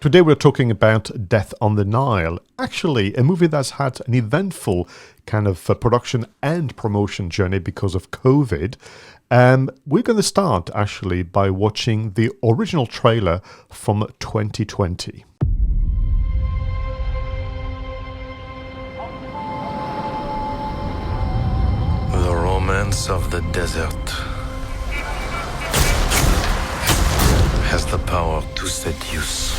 Today we're talking about Death on the Nile. Actually, a movie that's had an eventful kind of production and promotion journey because of COVID. We're going to start actually by watching the original trailer from 2020. The romance of the desert has the power to seduce.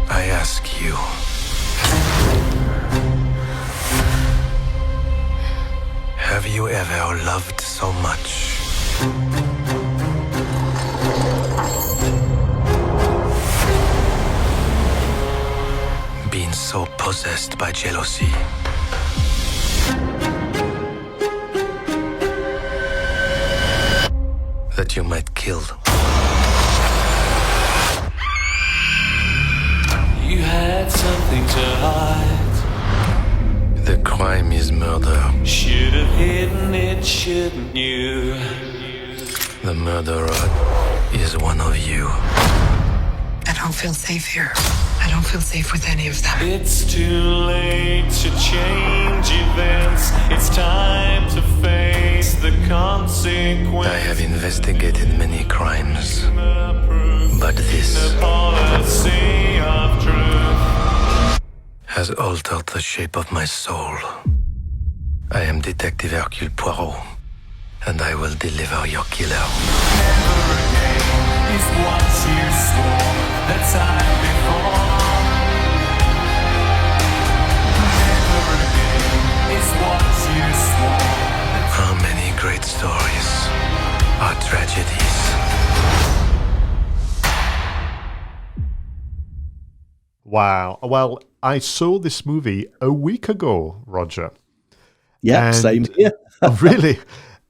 I ask you, have you ever loved so much? Been so possessed by jealousy that you might kill. You had something to hide. The crime is murder. Should have hidden it, shouldn't you? The murderer is one of you. I don't feel safe here. I don't feel safe with any of them. It's too late to change events. It's time to face the consequences. I have investigated many crimes, but this The policy of truth. has altered the shape of my soul. I am Detective Hercule Poirot, and I will deliver your killer. Never again is what you swore the time before. Never again is what you swore. How many great stories are tragedies? Wow. Well, I saw this movie a week ago, Roger. Yeah, And- same here. Oh, really?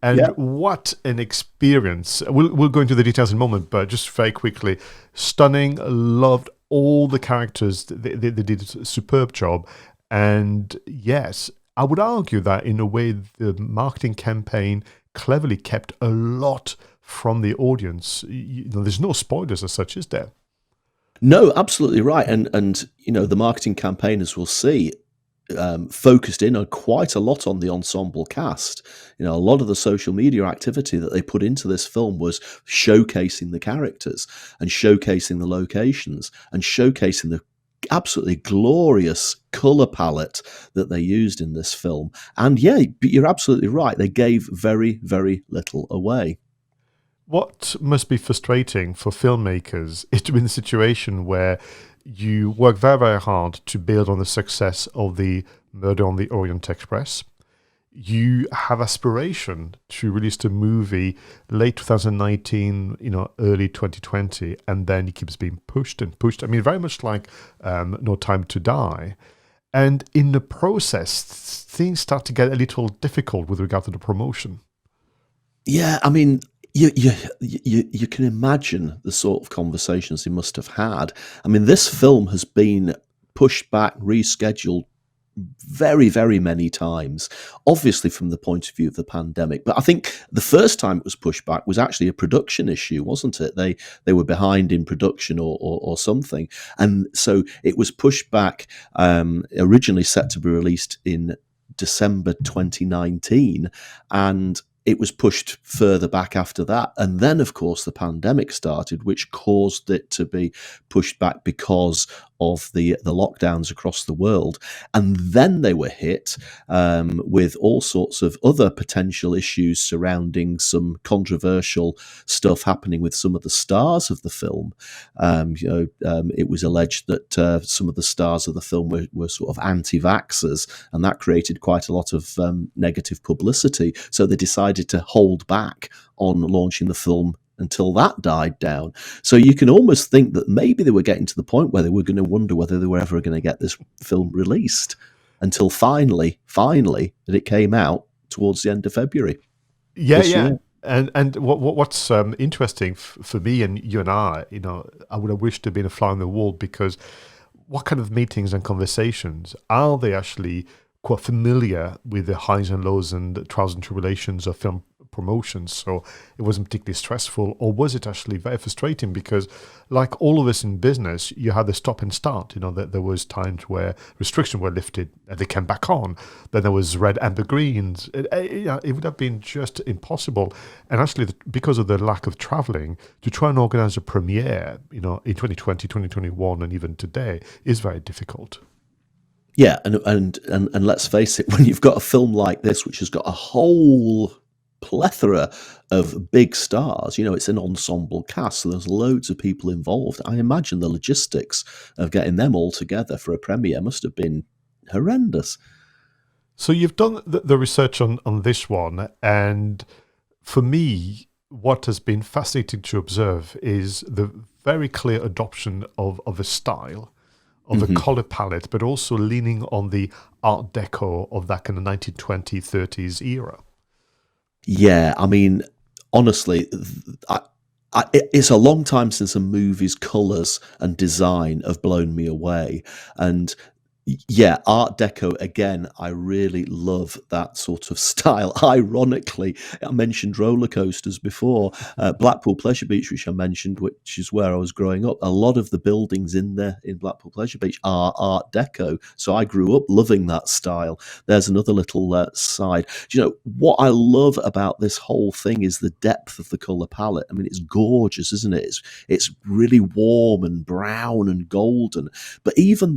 And Yeah. what an experience. We'll go into the details in a moment, but just very quickly, stunning, loved all the characters. They did a superb job. And yes, I would argue that in a way, the marketing campaign cleverly kept a lot from the audience. There's no spoilers as such, is there? No, absolutely right. And you know, the marketing campaign, as we'll see, focused in on quite a lot on the ensemble cast. You know, a lot of the social media activity that they put into this film was showcasing the characters and showcasing the locations and showcasing the absolutely glorious color palette that they used in this film. And yeah, but you're absolutely right. They gave very, very little away. What must be frustrating for filmmakers is to be in a situation where you work very, very hard to build on the success of the Murder on the Orient Express. You have aspiration to release the movie late 2019, early 2020, and then it keeps being pushed and pushed. I mean, very much like No Time to Die. And in the process, things start to get a little difficult with regard to the promotion. Yeah, I mean, you can imagine the sort of conversations they must have had. I mean, this film has been pushed back, rescheduled very, very many times, obviously from the point of view of the pandemic. But I think the first time it was pushed back was actually a production issue, wasn't it? They were behind in production or something. And so it was pushed back, originally set to be released in December 2019, and it was pushed further back after that. And then, of course, the pandemic started, which caused it to be pushed back because of the lockdowns across the world. And then they were hit with all sorts of other potential issues surrounding some controversial stuff happening with some of the stars of the film. It was alleged that some of the stars of the film were sort of anti-vaxxers, and that created quite a lot of negative publicity. So they decided to hold back on launching the film until that died down. So you can almost think that maybe they were getting to the point where they were going to wonder whether they were ever going to get this film released, until finally that it came out towards the end of February. Yeah. year. And what's interesting for me and you and I would have wished to have been a fly on the wall, because what kind of meetings and conversations are they actually quite familiar with the highs and lows and trials and tribulations of film promotions, so it wasn't particularly stressful? Or was it actually very frustrating? Because like all of us in business, you had the stop and start. That there was times where restrictions were lifted and they came back on. Then there was red, amber, greens. It would have been just impossible. And actually, because of the lack of traveling, to try and organize a premiere, in 2020, 2021, and even today is very difficult. Yeah, and let's face it, when you've got a film like this, which has got a whole plethora of big stars, it's an ensemble cast, so there's loads of people involved. I imagine the logistics of getting them all together for a premiere must have been horrendous. So you've done the research on this one, and for me, what has been fascinating to observe is the very clear adoption of a style, of the color palette, but also leaning on the Art Deco of that kind of 1920s, 30s era. Yeah, I mean, honestly, it's a long time since a movie's colours and design have blown me away. And yeah, Art Deco, again, I really love that sort of style. Ironically, I mentioned roller coasters before. Blackpool Pleasure Beach, which I mentioned, which is where I was growing up, a lot of the buildings in Blackpool Pleasure Beach are Art Deco. So I grew up loving that style. There's another little side. What I love about this whole thing is the depth of the colour palette. I mean, it's gorgeous, isn't it? It's really warm and brown and golden. But even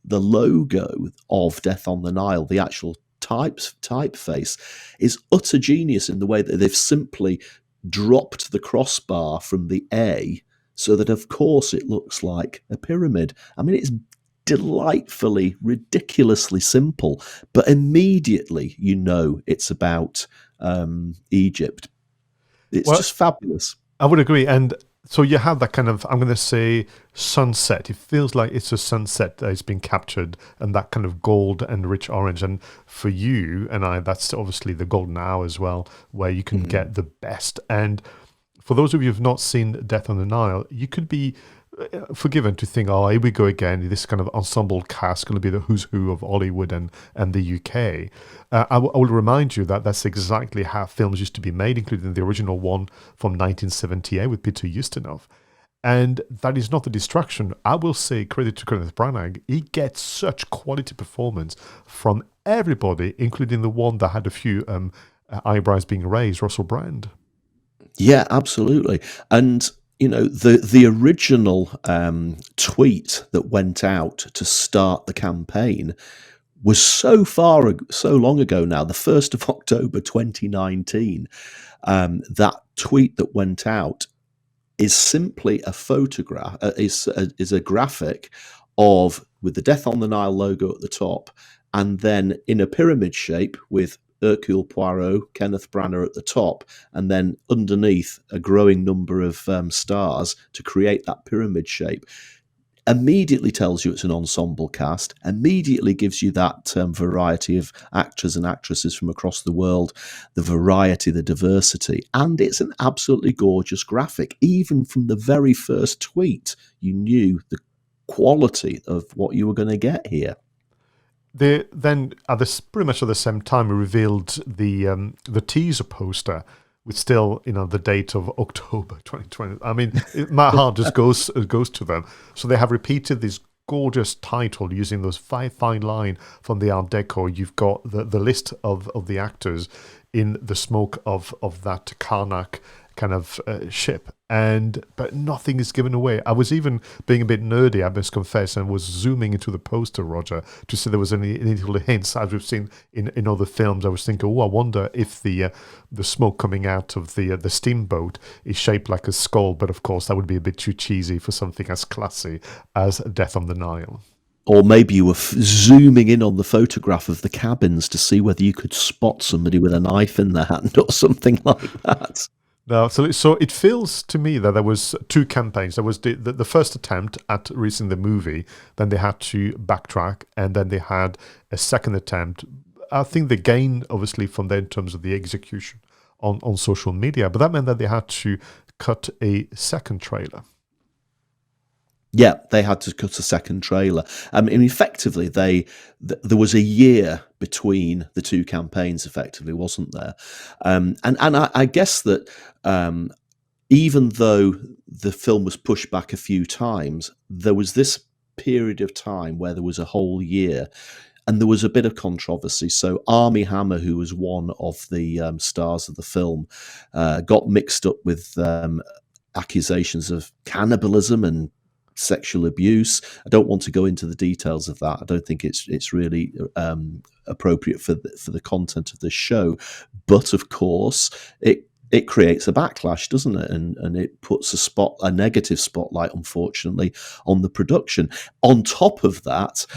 the logo of Death on the Nile, the actual typeface, is utter genius in the way that they've simply dropped the crossbar from the A so that, of course, it looks like a pyramid. I mean, it's delightfully, ridiculously simple, but immediately it's about Egypt. It's just fabulous. I would agree. And so you have that kind of, I'm going to say, sunset. It feels like it's a sunset that has been captured, and that kind of gold and rich orange. And for you and I, that's obviously the golden hour as well, where you can get the best. And for those of you who have not seen Death on the Nile, you could be forgiven to think, oh, here we go again. This kind of ensemble cast going to be the who's who of Hollywood and the UK. I will remind you that that's exactly how films used to be made, including the original one from 1978 with Peter Ustinov. And that is not a distraction. I will say credit to Kenneth Branagh. He gets such quality performance from everybody, including the one that had a few eyebrows being raised, Russell Brand. Yeah, absolutely. And the original tweet that went out to start the campaign was so long ago now, the 1st of October 2019. That tweet that went out is simply a photograph, is a graphic with the Death on the Nile logo at the top, and then in a pyramid shape with Hercule Poirot, Kenneth Branagh at the top, and then underneath a growing number of stars to create that pyramid shape. Immediately tells you it's an ensemble cast, immediately gives you that variety of actors and actresses from across the world, the variety, the diversity, and it's an absolutely gorgeous graphic. Even from the very first tweet, you knew the quality of what you were going to get here. Then pretty much at the same time, we revealed the teaser poster with still the date of October 2020. I mean, my heart just goes to them. So they have repeated this gorgeous title using those fine line from the Art Deco. You've got the list of the actors in the smoke of that Karnak kind of ship, but nothing is given away. I was even being a bit nerdy, I must confess, and was zooming into the poster, Roger, to see there was any little hints as we've seen in other films. I was thinking, I wonder if the smoke coming out of the steamboat is shaped like a skull, but of course that would be a bit too cheesy for something as classy as Death on the Nile. Or maybe you were zooming in on the photograph of the cabins to see whether you could spot somebody with a knife in their hand or something like that. No, so it feels to me that there was two campaigns. There was the first attempt at releasing the movie, then they had to backtrack, and then they had a second attempt. I think they gained, obviously, from there in terms of the execution on social media, but that meant that they had to cut a second trailer. Yeah, they had to cut a second trailer. Effectively, there was a year between the two campaigns, effectively, wasn't there? And I guess that even though the film was pushed back a few times, there was this period of time where there was a whole year and there was a bit of controversy. So Armie Hammer, who was one of the stars of the film, got mixed up with accusations of cannibalism and sexual abuse. I don't want to go into the details of that. I don't think it's really appropriate for the content of the show. But of course, it creates a backlash, doesn't it? And it puts a negative spotlight, unfortunately, on the production. On top of that,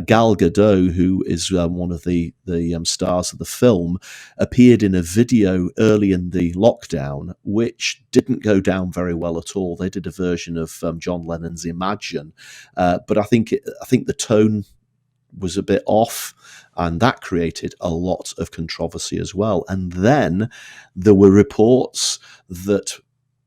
Gal Gadot, who is one of the stars of the film, appeared in a video early in the lockdown, which didn't go down very well at all. They did a version of John Lennon's Imagine, but I think the tone was a bit off, and that created a lot of controversy as well. And then there were reports that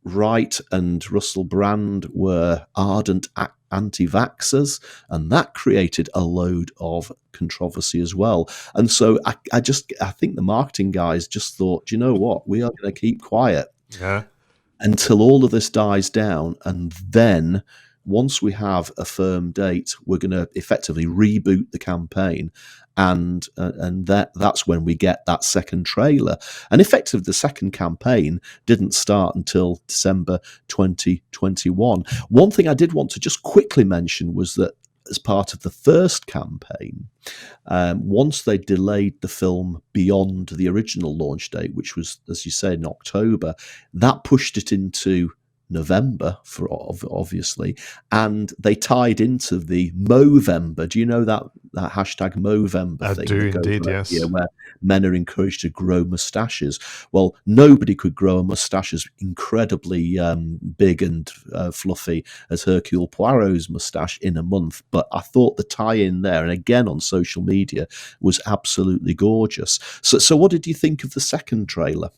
Wright and Russell Brand were ardent anti-vaxxers, and that created a load of controversy as well. And so I think the marketing guys just thought, do you know what, we are going to keep quiet until all of this dies down, and then once we have a firm date, we're going to effectively reboot the campaign, and that's when we get that second trailer. And effectively, the second campaign didn't start until December 2021. One thing I did want to just quickly mention was that as part of the first campaign, once they delayed the film beyond the original launch date, which was, as you said, in October, that pushed it into November, for obviously, and they tied into the Movember. Do you know that hashtag Movember thing? I do indeed, yes. Where men are encouraged to grow moustaches. Well, nobody could grow a moustache as incredibly big and fluffy as Hercule Poirot's moustache in a month, but I thought the tie-in there, and again on social media, was absolutely gorgeous. So what did you think of the second trailer?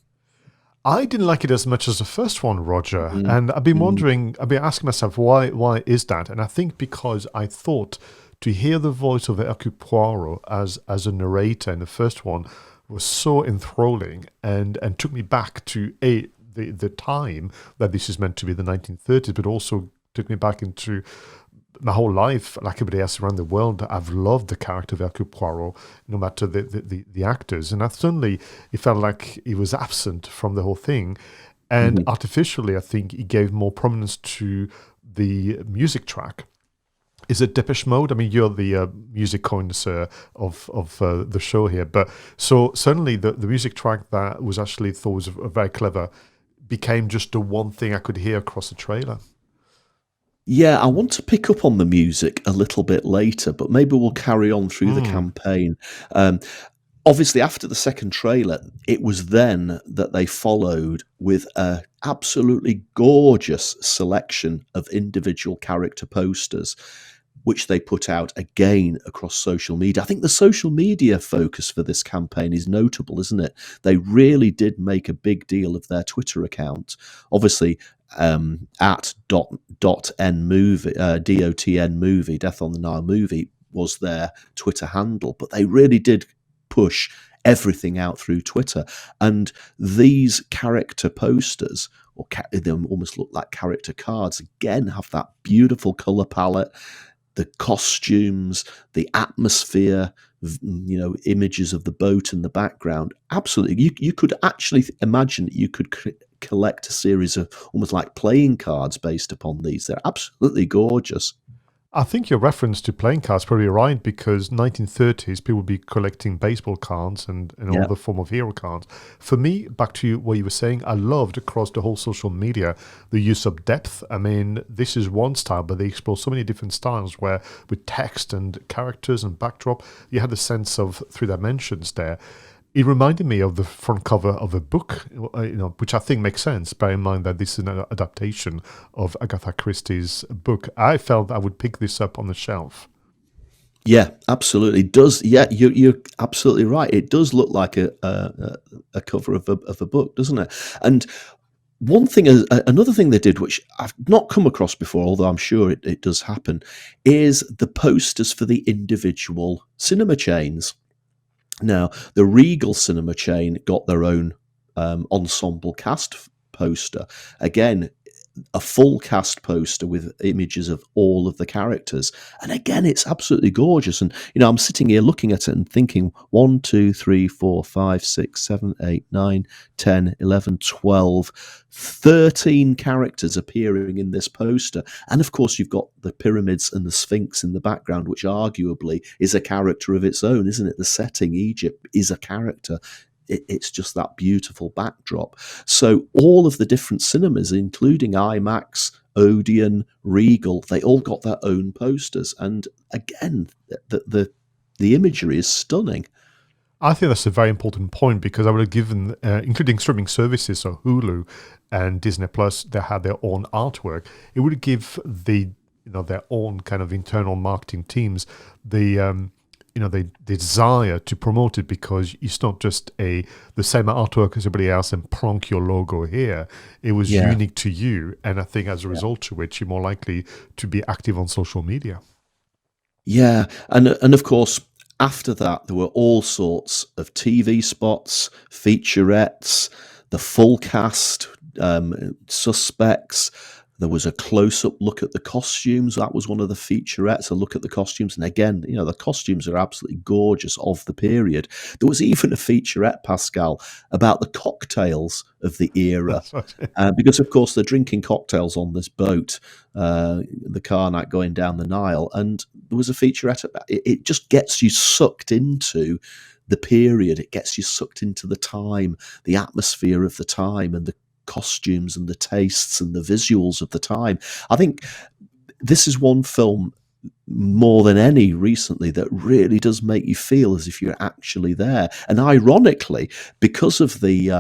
I didn't like it as much as the first one, Roger. And I've been wondering, I've been asking myself, why is that? And I think because I thought to hear the voice of Hercule Poirot as a narrator in the first one was so enthralling and took me back to the time that this is meant to be, the 1930s, but also took me back into my whole life, like everybody else around the world. I've loved the character of Hercule Poirot, no matter the actors. And suddenly it felt like he was absent from the whole thing. And artificially, I think he gave more prominence to the music track. Is it Depeche Mode? I mean, you're the music connoisseur of the show here. But so suddenly the music track that was actually thought was very clever became just the one thing I could hear across the trailer. Yeah, I want to pick up on the music a little bit later, but maybe we'll carry on through the campaign. Obviously, after the second trailer, it was then that they followed with a absolutely gorgeous selection of individual character posters, which they put out again across social media. I think the social media focus for this campaign is notable, isn't it? They really did make a big deal of their Twitter account. Obviously, at .n movie, DOTN movie, Death on the Nile movie, was their Twitter handle, but they really did push everything out through Twitter. And these character posters, or they almost look like character cards, again have that beautiful color palette, the costumes, the atmosphere, images of the boat in the background. Absolutely. You could actually imagine that you could collect a series of almost like playing cards based upon these. They're absolutely gorgeous. I think your reference to playing cards is probably right, because 1930s people would be collecting baseball cards and all the form of hero cards. For me, back to what you were saying, I loved across the whole social media the use of depth. I mean, this is one style, but they explore so many different styles where with text and characters and backdrop, you had a sense of three dimensions there. It reminded me of the front cover of a book, which I think makes sense. Bear in mind that this is an adaptation of Agatha Christie's book. I felt I would pick this up on the shelf. Yeah, absolutely. It does. Yeah, you're absolutely right. It does look like a cover of a book, doesn't it? And another thing they did, which I've not come across before, although I'm sure it does happen, is the posters for the individual cinema chains. Now, the Regal cinema chain got their own ensemble cast poster. Again, a full cast poster with images of all of the characters. And again, it's absolutely gorgeous. And, I'm sitting here looking at it and thinking 1, 2, 3, 4, 5, 6, 7, 8, 9, 10, 11, 12, 13 characters appearing in this poster. And of course, you've got the pyramids and the Sphinx in the background, which arguably is a character of its own, isn't it? The setting, Egypt, is a character. It's just that beautiful backdrop. So all of the different cinemas, including IMAX, Odeon, Regal, they all got their own posters. And again, the imagery is stunning. I think that's a very important point, because I would have given, including streaming services, so Hulu and Disney Plus, they had their own artwork. It would give their own kind of internal marketing teams the desire to promote it, because it's not just the same artwork as everybody else and plonk your logo here. It was unique to you, and I think as a result to which you're more likely to be active on social media. Yeah, and of course, after that, there were all sorts of TV spots, featurettes, the full cast, suspects. There was a close-up look at the costumes. That was one of the featurettes, a look at the costumes. And again, the costumes are absolutely gorgeous of the period. There was even a featurette, Pascal, about the cocktails of the era. Because, of course, they're drinking cocktails on this boat, the Karnak going down the Nile. And there was a featurette about it. It just gets you sucked into the period. It gets you sucked into the time, the atmosphere of the time, and the costumes and the tastes and the visuals of the time. I think this is one film more than any recently that really does make you feel as if you're actually there. And ironically, because of the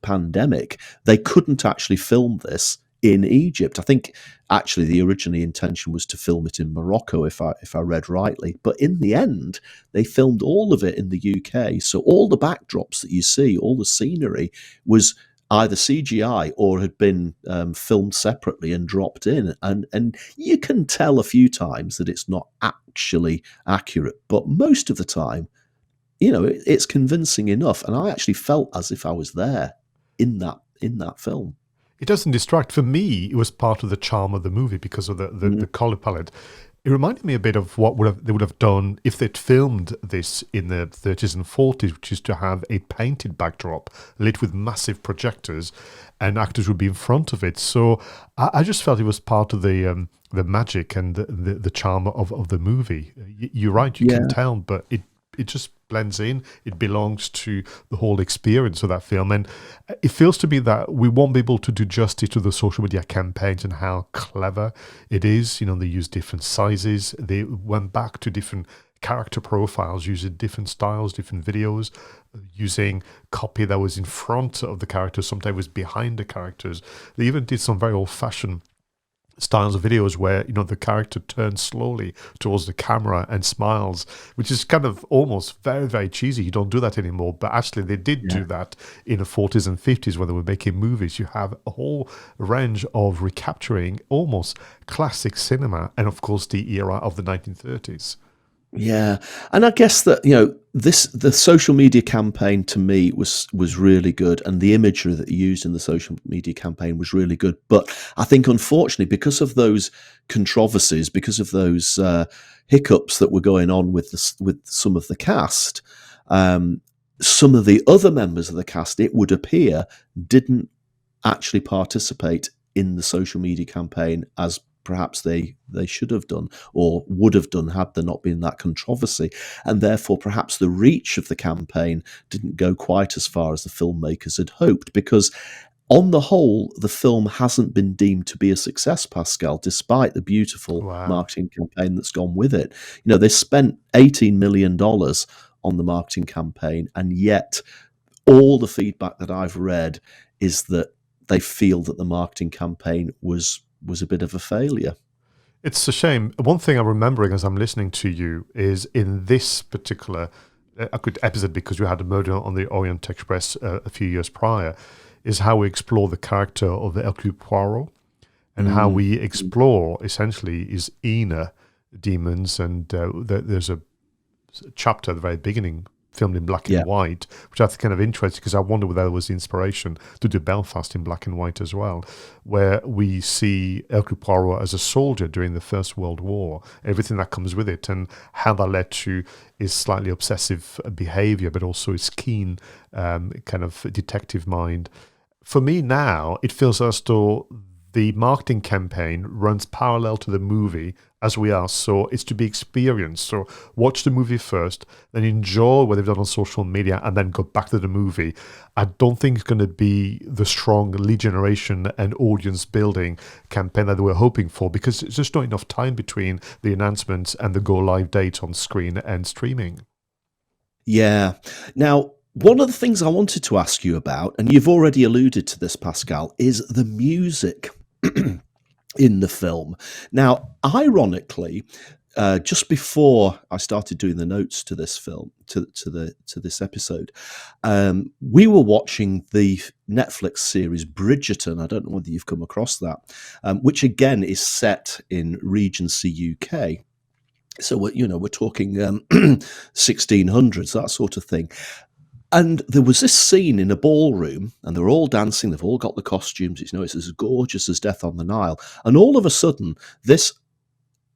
pandemic, they couldn't actually film this in Egypt. I think actually the original intention was to film it in Morocco, if I read rightly. But in the end, they filmed all of it in the UK. So all the backdrops that you see, all the scenery was either CGI or had been filmed separately and dropped in. And you can tell a few times that it's not actually accurate, but most of the time, it's convincing enough. And I actually felt as if I was there in that film. It doesn't distract. For me, it was part of the charm of the movie because of the color palette. It reminded me a bit of what they would have done if they'd filmed this in the 30s and 40s, which is to have a painted backdrop lit with massive projectors, and actors would be in front of it. So I just felt it was part of the magic and the charm of the movie. You're right, you can tell, but it just blends in. It belongs to the whole experience of that film. And it feels to me that we won't be able to do justice to the social media campaigns and how clever it is. They use different sizes. They went back to different character profiles, using different styles, different videos, using copy that was in front of the characters, sometimes was behind the characters. They even did some very old-fashioned styles of videos where the character turns slowly towards the camera and smiles, which is kind of almost very, very cheesy. You don't do that anymore, but actually they did do that in the 40s and 50s when they were making movies. You have a whole range of recapturing almost classic cinema, and of course the era of the 1930s. Yeah, and I guess that the social media campaign to me was really good, and the imagery that you used in the social media campaign was really good. But I think, unfortunately, because of those controversies, because of those hiccups that were going on with some of the cast, some of the other members of the cast, it would appear, didn't actually participate in the social media campaign as perhaps they should have done or would have done had there not been that controversy. And therefore, perhaps the reach of the campaign didn't go quite as far as the filmmakers had hoped, because on the whole, the film hasn't been deemed to be a success, Pascal, despite the beautiful marketing campaign that's gone with it. They spent $18 million on the marketing campaign, and yet all the feedback that I've read is that they feel that the marketing campaign was a bit of a failure. It's a shame. One thing I'm remembering as I'm listening to you is in this particular episode, because we had a Murder on the Orient Express a few years prior, is how we explore the character of the Hercule Poirot and how we explore essentially his inner demons. And there's a chapter at the very beginning, filmed in black Yeah. and white, which I think kind of interesting because I wonder whether that was the inspiration to do Belfast in black and white as well, where we see Hercule Poirot as a soldier during the First World War, everything that comes with it, and how that led to his slightly obsessive behavior, but also his keen kind of detective mind. For me now, it feels as though the marketing campaign runs parallel to the movie as we are. So it's to be experienced. So watch the movie first, then enjoy what they've done on social media, and then go back to the movie. I don't think it's going to be the strong lead generation and audience building campaign that they were hoping for, because there's just not enough time between the announcements and the go live date on screen and streaming. Yeah. Now, one of the things I wanted to ask you about, and you've already alluded to this, Pascal, is the music in the film. Now, ironically, just before I started doing the notes to this film, to this episode, we were watching the Netflix series Bridgerton. I don't know whether you've come across that, which again is set in Regency, UK. So we're talking 1600s, that sort of thing. And there was this scene in a ballroom, and they're all dancing. They've all got the costumes. It's as gorgeous as Death on the Nile. And all of a sudden, this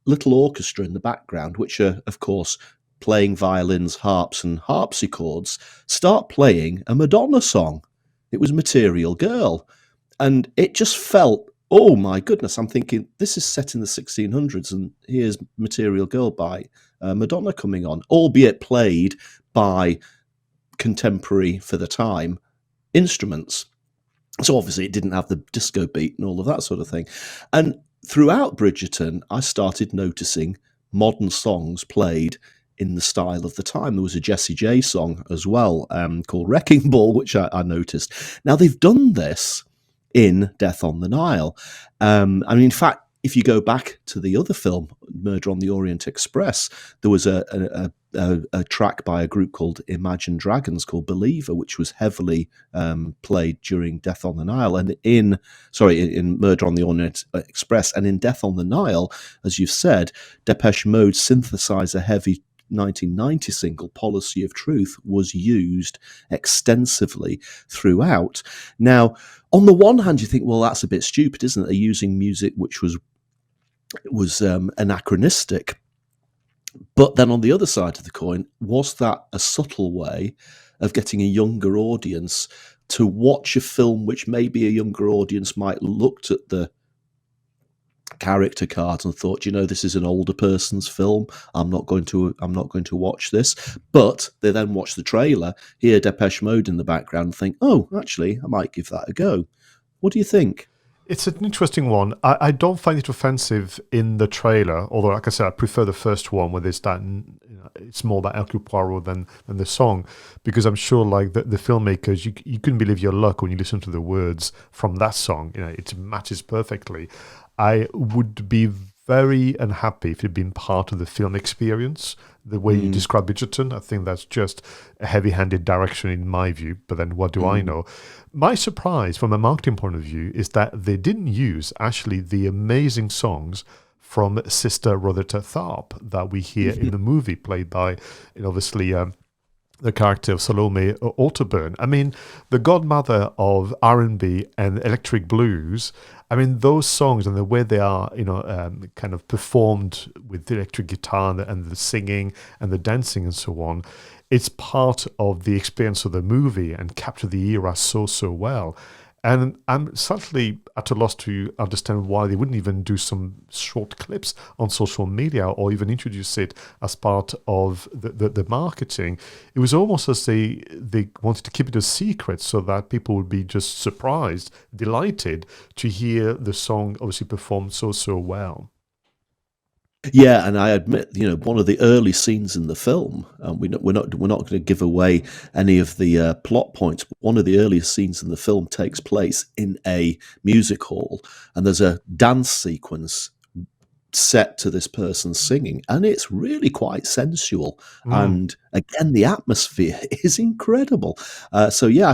little orchestra in the background, which are, of course, playing violins, harps, and harpsichords, start playing a Madonna song. It was Material Girl. And it just felt, oh my goodness, I'm thinking, this is set in the 1600s, and here's Material Girl by Madonna coming on, albeit played by contemporary for the time instruments. So obviously it didn't have the disco beat and all of that sort of thing. And throughout Bridgerton, I started noticing modern songs played in the style of the time. There was a Jessie J song as well called Wrecking Ball, which I noticed. Now they've done this in Death on the Nile. In fact, if you go back to the other film, Murder on the Orient Express, there was a track by a group called Imagine Dragons called Believer, which was heavily played during Death on the Nile, and in Murder on the Orient Express, and in Death on the Nile, as you've said, Depeche Mode synthesized a heavy 1990 single, Policy of Truth, was used extensively throughout. Now, on the one hand, you think, well, that's a bit stupid, isn't it? They're using music which was anachronistic. But then on the other side of the coin, was that a subtle way of getting a younger audience to watch a film which maybe a younger audience might looked at the character cards and thought, this is an older person's film. I'm not going to watch this. But they then watch the trailer, hear Depeche Mode in the background, and think, oh, actually, I might give that a go. What do you think? It's an interesting one. I don't find it offensive in the trailer, although, like I said, I prefer the first one where there's that. It's more about Hercule Poirot than the song, because I'm sure, like the filmmakers, you couldn't believe your luck when you listen to the words from that song. It matches perfectly. I would be very unhappy if it had been part of the film experience. The way you describe Bridgerton, I think that's just a heavy-handed direction in my view, but then what do I know? My surprise from a marketing point of view is that they didn't use actually the amazing songs from Sister Rosetta Tharpe that we hear in the movie, played by, obviously, the character of Salome Otterburn. I mean, the godmother of R&B and electric blues. I mean, those songs and the way they are, kind of performed with the electric guitar and the singing and the dancing and so on, it's part of the experience of the movie and capture the era so well. And I'm certainly at a loss to understand why they wouldn't even do some short clips on social media or even introduce it as part of the marketing. It was almost as they wanted to keep it a secret so that people would be just surprised, delighted to hear the song obviously performed so well. Yeah, and I admit, one of the early scenes in the film, we're not going to give away any of the plot points. But one of the earliest scenes in the film takes place in a music hall, and there's a dance sequence set to this person singing, and it's really quite sensual. And again, the atmosphere is incredible. So yeah,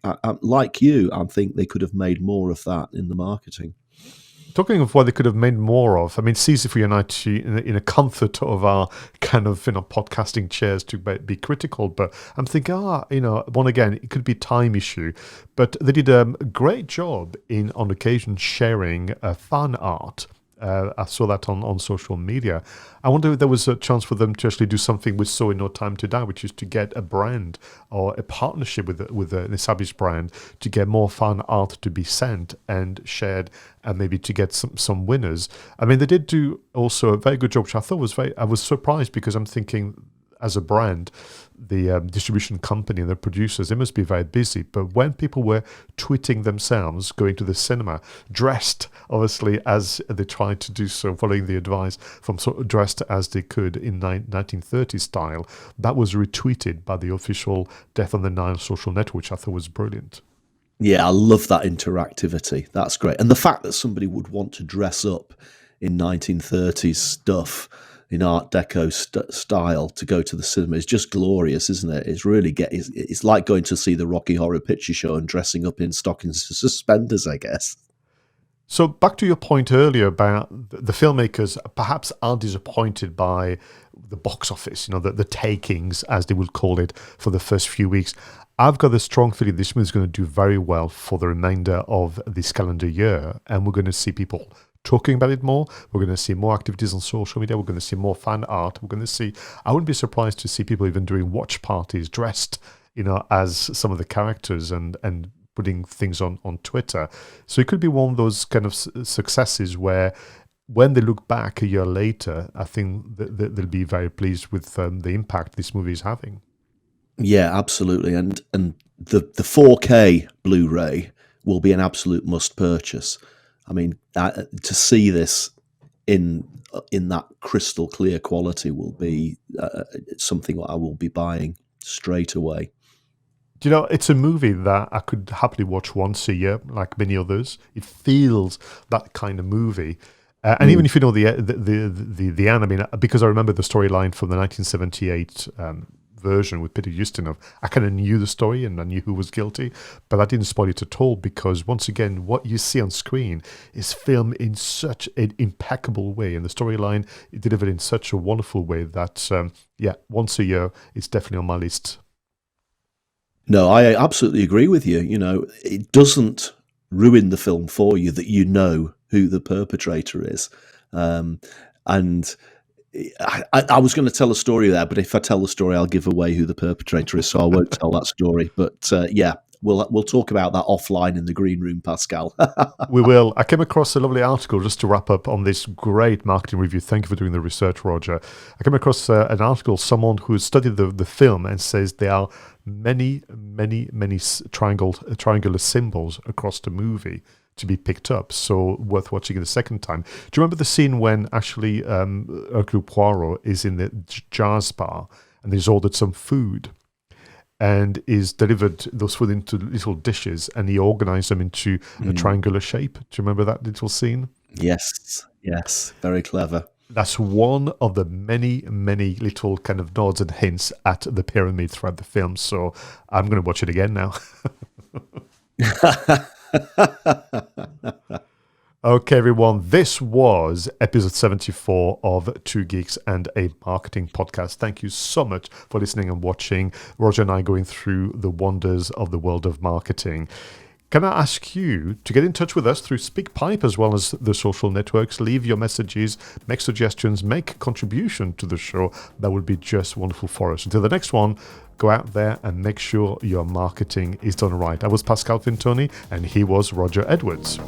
I like you. I think they could have made more of that in the marketing. Talking of what they could have made more of, I mean, it's easy for you and I to, in a comfort of our kind of, podcasting chairs to be critical, but I'm thinking, one again, it could be time issue, but they did a great job on occasion sharing fan art. I saw that on social media. I wonder if there was a chance for them to actually do something we saw in No Time to Die, which is to get a brand or a partnership with an established brand to get more fan art to be sent and shared, and maybe to get some winners. I mean, they did do also a very good job, which I thought I was surprised, because I'm thinking, as a brand, the distribution company and the producers, they must be very busy. But when people were tweeting themselves going to the cinema, dressed, obviously, as they tried to do so, following the advice from dressed as they could in 1930 style, that was retweeted by the official Death on the Nile social network, which I thought was brilliant. Yeah, I love that interactivity. That's great. And the fact that somebody would want to dress up in 1930s stuff, in Art Deco style, to go to the cinema is just glorious, isn't it? It's really it's like going to see the Rocky Horror Picture Show and dressing up in stockings and suspenders, I guess. So back to your point earlier about the filmmakers perhaps are disappointed by the box office, the takings, as they would call it, for the first few weeks. I've got a strong feeling this movie is going to do very well for the remainder of this calendar year, and we're going to see people talking about it more. We're going to see more activities on social media. We're going to see more fan art. We're going to see, I wouldn't be surprised to see people even doing watch parties dressed, as some of the characters and putting things on Twitter. So it could be one of those kind of successes where when they look back a year later, I think that they'll be very pleased with the impact this movie is having. Yeah, absolutely. And the 4K Blu-ray will be an absolute must purchase. I mean, to see this in that crystal clear quality will be something I will be buying straight away. It's a movie that I could happily watch once a year, like many others. It feels that kind of movie. And even if you know the end, I mean, because I remember the storyline from the 1978 version with Peter Ustinov, I kind of knew the story and I knew who was guilty, but I didn't spoil it at all, because once again, what you see on screen is filmed in such an impeccable way, and the storyline is delivered in such a wonderful way that, once a year, it's definitely on my list. No, I absolutely agree with you. It doesn't ruin the film for you that you know who the perpetrator is. And I was going to tell a story there, but if I tell the story, I'll give away who the perpetrator is, so I won't tell that story. But we'll talk about that offline in the green room, Pascal. We will. I came across a lovely article, just to wrap up on this great marketing review. Thank you for doing the research, Roger. I came across an article, someone who studied the film and says there are many triangular symbols across the movie to be picked up, so worth watching it the second time. Do you remember the scene when actually Hercule Poirot is in the jazz bar and he's ordered some food and is delivered those food into little dishes, and he organized them into a triangular shape? Do you remember that little scene? Yes, very clever. That's one of the many little kind of nods and hints at the pyramid throughout the film, so I'm going to watch it again now. Okay, everyone, this was episode 74 of Two Geeks and a Marketing Podcast. Thank you so much for listening and watching Roger and I going through the wonders of the world of marketing. Can I ask you to get in touch with us through SpeakPipe as well as the social networks? Leave your messages, make suggestions, make a contribution to the show. That would be just wonderful for us. Until the next one, go out there and make sure your marketing is done right. I was Pascal Fintoni, and he was Roger Edwards.